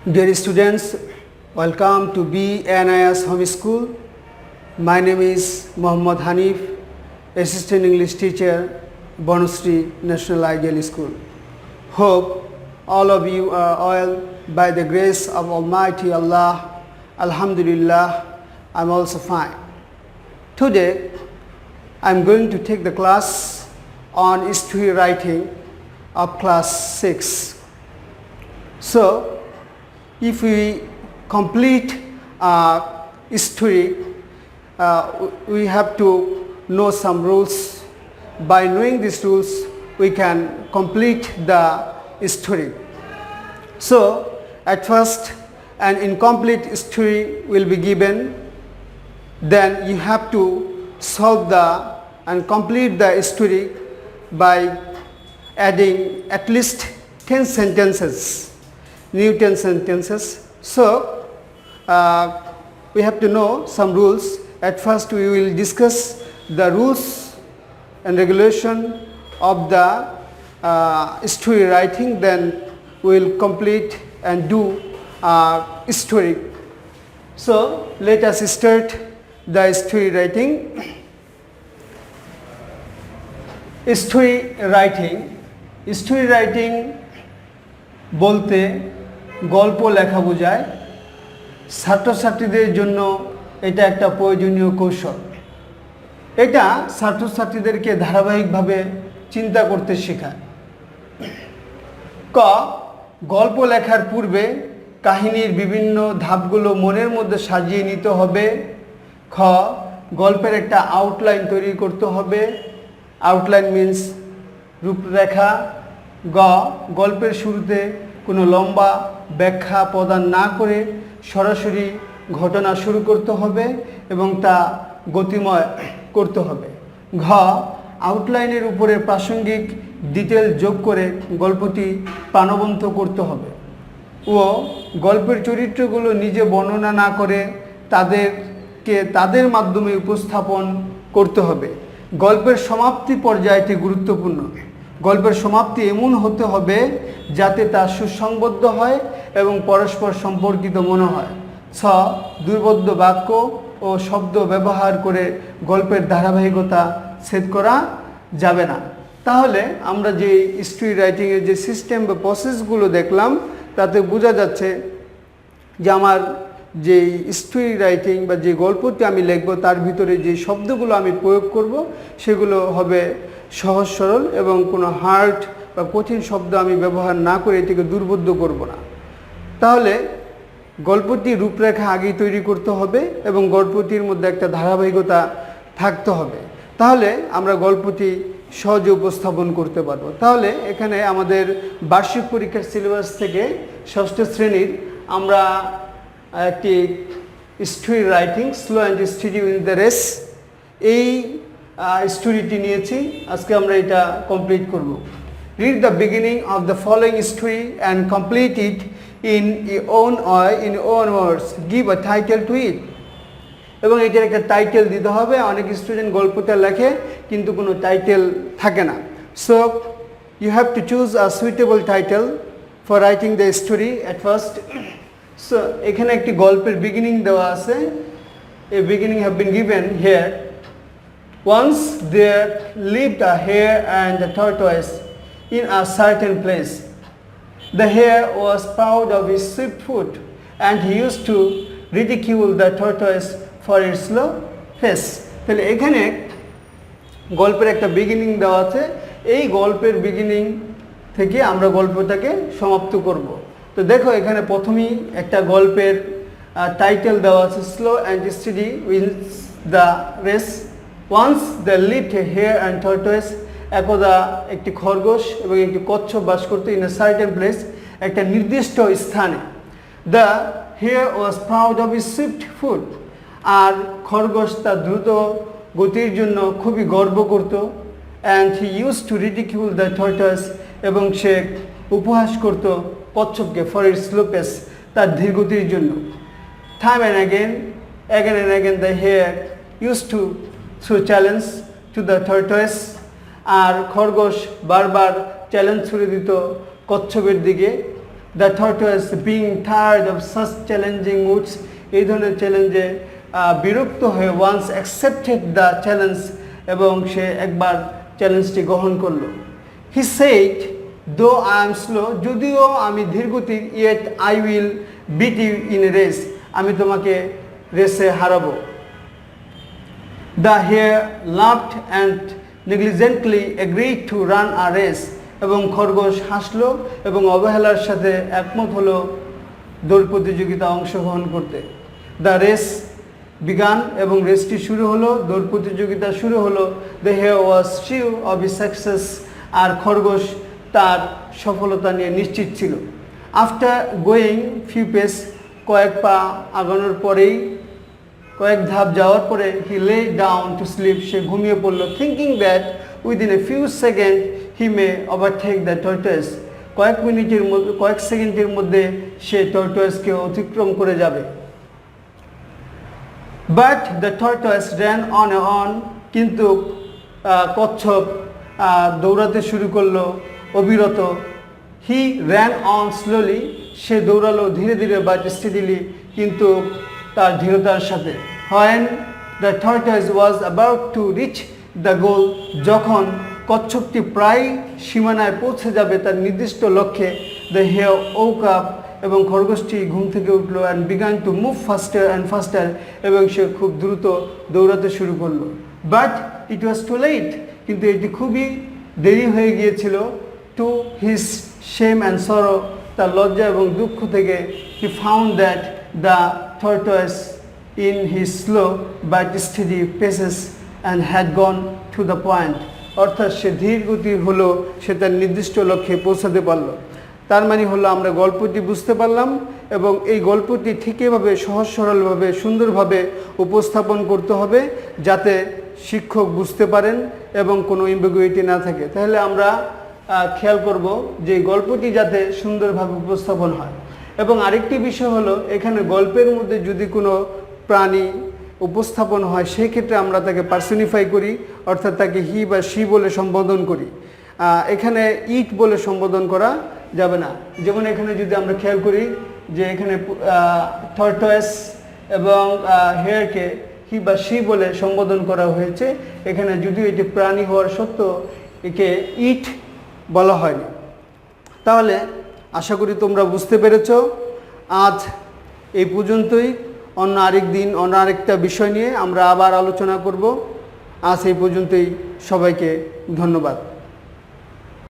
Dear students, welcome to BNIS Home School. My name is Muhammad Hanif, Assistant English Teacher, Bonusri National Ideal School. Hope all of you are well by the grace of Almighty Allah. Alhamdulillah, I'm also fine. Today, I'm going to take the class on history writing of class 6. So, if we complete history, we have to know some rules. By knowing these rules, we can complete the history. So, at first, an incomplete history will be given. Then you have to solve and complete the history by adding at least 10 sentences. New 10 sentences. So, we have to know some rules. At first, we will discuss the rules and regulation of the history writing. Then we will complete and do history. So, let us start the history writing. History writing বলতে গল্প লেখা বোঝায়। ছাত্রছাত্রীদের জন্য এটা একটা প্রয়োজনীয় কৌশল। এটা ছাত্রছাত্রীদেরকে ধারাবাহিকভাবে চিন্তা করতে শেখায়। ক, গল্প লেখার পূর্বে কাহিনীর বিভিন্ন ধাপগুলো মনের মধ্যে সাজিয়ে নিতে হবে। খ, গল্পের একটা আউটলাইন তৈরি করতে হবে। আউটলাইন মিন্স রূপরেখা। গ, গল্পের শুরুতে কোনো লম্বা ব্যাখ্যা প্রদান না করে সরাসরি ঘটনা শুরু করতে হবে এবং তা গতিময় করতে হবে। ঘ, আউটলাইনের উপরে প্রাসঙ্গিক ডিটেল যোগ করে গল্পটি প্রাণবন্ত করতে হবে। ও, গল্পের চরিত্রগুলো নিজে বর্ণনা না করে তাদের মাধ্যমে উপস্থাপন করতে হবে। গল্পের সমাপ্তি পর্যায়টি গুরুত্বপূর্ণ। গল্পের সমাপ্তি এমন হতে হবে যাতে তা সুসংবদ্ধ হয় এবং পরস্পর সম্পর্কিত মনে হয়। ছ, দুর্বোধ্য বাক্য ও শব্দ ব্যবহার করে গল্পের ধারাবাহিকতা ছেদ করা যাবে না। তাহলে আমরা যে হিস্ট্রি রাইটিংয়ের যে সিস্টেম বা প্রসেসগুলো দেখলাম তাতে বোঝা যাচ্ছে যে আমার যে হিস্ট্রি রাইটিং বা যে গল্পটি আমি লিখব তার ভিতরে যে শব্দগুলো আমি প্রয়োগ করব সেগুলো হবে সহজ সরল এবং কোনো হার্ড বা কঠিন শব্দ আমি ব্যবহার না করে এটিকে দুর্বোধ্য করব না। তাহলে গল্পটি রূপরেখা আগেই তৈরি করতে হবে এবং গল্পটির মধ্যে একটা ধারাবাহিকতা থাকতে হবে। তাহলে আমরা গল্পটি সহজে উপস্থাপন করতে পারবো। তাহলে এখানে আমাদের বার্ষিক পরীক্ষার সিলেবাস থেকে ষষ্ঠ শ্রেণীর আমরা একটি history writing slow and study with the race এই স্টোরিটি নিয়েছি। আজকে আমরা এটা কমপ্লিট করব। Read the beginning of the following story and complete it in own words, give a title to it. এবং এটার একটা টাইটেল দিতে হবে। অনেক স্টুডেন্ট গল্পটা লেখে কিন্তু কোনো টাইটেল থাকে না। So you have to choose a suitable title for writing the story at first. So এখানে একটি গল্পের বিগিনিং দেওয়া আছে। A beginning have been given here. Once there lived a hare and a tortoise in a certain place. The hare was proud of his swift foot, and he used to ridicule the tortoise for its slow pace. তাহলে এখানে গল্পের একটা beginning দেওয়া আছে। এই গল্পের beginning থেকে আমরা গল্পটাকে সমাপ্ত করব। তো দেখো এখানে প্রথমেই একটা গল্পের টাইটেল দেওয়া আছে, slow and study with the race. Once there lived a hare and tortoise, একদা একটি খরগোশ এবং একটি কচ্ছপ বাস করত ইন এ সার্টেন প্লেস, একটা নির্দিষ্ট স্থানে। The hare was proud of his swift foot, আর খরগোশ তার দ্রুত গতির জন্য খুবই গর্ব করত। And he use to ridicule the tortoise, এবং সে উপহাস করত কচ্ছপকে ফর ইটস স্লো পেস, তার ধীরগতির জন্য। Time and again the hare use to throw challenge to the tortoise, আর খরগোশ বারবার চ্যালেঞ্জ ছুড়ে দিত কচ্ছপের দিকে। The tortoise being tired of such challenging woods, এই ধরনের চ্যালেঞ্জে বিরক্ত হয়ে ওয়ান্স অ্যাকসেপ্টেড দ্য চ্যালেঞ্জ, এবং সে একবার চ্যালেঞ্জটি গ্রহণ করলো। He said, though I am slow, যদিও আমি ধীরগতির, yet I will beat you in a race, আমি তোমাকে রেসে হারাবো। The hare laughed and negligently agreed to run a race, এবং খরগোশ হাসলো এবং অবহেলার সাথে একমত হলো দৌড় প্রতিযোগিতা অংশগ্রহণ করতে। দ্য রেস বিগান, এবং রেসটি শুরু হলো, দৌড় প্রতিযোগিতা শুরু হলো। The hare was sure of his success, আর খরগোশ তার সফলতা নিয়ে নিশ্চিত ছিল। আফটার গোয়িং ফিউ পেস, কয়েক পা আগানোর পরেই, কয়েক ধাপ যাওয়ার পরে, হি লে ডাউন টু স্লিপ, সে ঘুমিয়ে পড়লো। Thinking that within a few second he May overtake the tortoise, কয়েক সেকেন্ডের মধ্যে সে টর্টয়েসকে অতিক্রম করে যাবে। But the tortoise ran on, কিন্তু কচ্ছপ দৌড়াতে শুরু করলো অবিরত। হি র্যান অন স্লোলি, সে দৌড়ালো ধীরে ধীরে, বাট স্টেডিলি, কিন্তু তার ধীরতার সাথে। When the tortoise was about to reach the গোল, যখন কচ্ছপটি প্রায় সীমানায় পৌঁছে যাবে তার নির্দিষ্ট লক্ষ্যে, দ্য হেয়ার ওক আপ, এবং খরগোশটি ঘুম থেকে উঠলো, and began to move faster and faster, এবং সে খুব দ্রুত দৌড়াতে শুরু করলো। But it was too late, কিন্তু এটি খুবই দেরি হয়ে গিয়েছিল। টু হিজ শেম অ্যান্ড সরো, তার লজ্জা এবং দুঃখ থেকে, he found that the tortoise in his slow but steady paces and had gone to the point, অর্থাৎ সে ধীর গতির হলো, সে তার নির্দিষ্ট লক্ষ্যে পৌঁছাতে পারলো। তার মানে হলো আমরা গল্পটি বুঝতে পারলাম, এবং এই গল্পটি ঠিক এভাবে সহজ সরলভাবে সুন্দরভাবে উপস্থাপন করতে হবে যাতে শিক্ষক বুঝতে পারেন এবং কোনো ইম্বিগুইটি না থাকে। তাহলে আমরা খেয়াল করব যে গল্পটি যাতে সুন্দরভাবে উপস্থাপন হয়। এবং আরেকটি বিষয় হলো, এখানে গল্পের মধ্যে যদি কোনো প্রাণী উপস্থাপন হয় সেই ক্ষেত্রে আমরা তাকে পার্সনিফাই করি, অর্থাৎ তাকে হি বা শি বলে সম্বোধন করি। এখানে ইট বলে সম্বোধন করা যাবে না। যেমন এখানে যদি আমরা খেয়াল করি যে এখানে টর্টয়েস এবং হেয়ারকে হি বা শি বলে সম্বোধন করা হয়েছে, এখানে যদিও এটি প্রাণী হওয়ার সত্ত্বেও একে ইট বলা হয়নি। তাহলে আশা করি তোমরা বুঝতে পেরেছ। আজ এই পর্যন্তই, অন্য আরেক দিন অন্য আরেকটা বিষয় নিয়ে আমরা আবার আলোচনা করব। আজ এই পর্যন্তই, সবাইকে ধন্যবাদ।